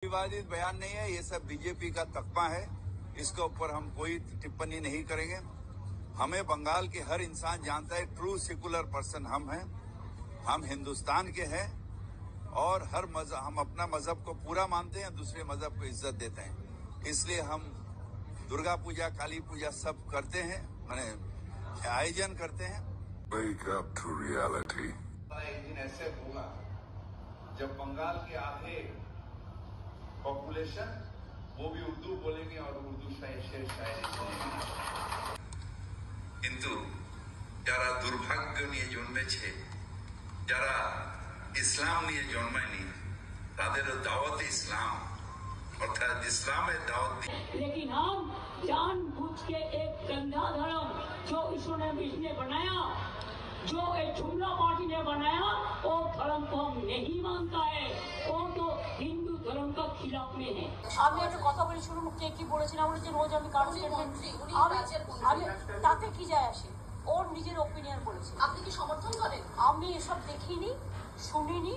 विवादित बयान नहीं है, ये सब बीजेपी का तकमा है। इसके ऊपर हम कोई टिप्पणी नहीं करेंगे। हमें बंगाल के हर इंसान जानता है, ट्रू सेकुलर पर्सन हम हैं, हम हिंदुस्तान के हैं और हर मजहब, हम अपना मजहब को पूरा मानते हैं, दूसरे मजहब को इज्जत देते हैं। इसलिए हम दुर्गा पूजा, काली पूजा सब करते हैं, मैंने आयोजन करते हैं। Wake up to reality. एक दिन ऐसे होगा जब बंगाल के आधे पॉपुलेशन वो भी उर्दू बोलेंगे और उर्दू शेर शायरी सुनेंगे। किंतु যারা দুর্ভাগ্য নিয়ে জন্মেছে, যারা ইসলাম নিয়ে জন্মায়নি, তাদেরও দাওয়াত ইসলাম अर्थात इस्लामेर दावत। लेकिन हम जानबूझ के एक गंदा धर्म जो ईश्वर ने बनाया, जो एक जुमला पार्टी ने बनाया, वो धर्म को हम नहीं मानता है, वो तो हिंदू धर्म का खिलाफ में है। আমি একটা কথা বলি, শুরু মুখে কি বলেছিলাম আমরা যে রোজ আমি কারণ আমি তাতে কি যায় আসে, ওর নিজের ওপিনিয়ন বলেছে। আপনি কি সমর্থন করেন? আমি এসব দেখিনি, শুনিনি।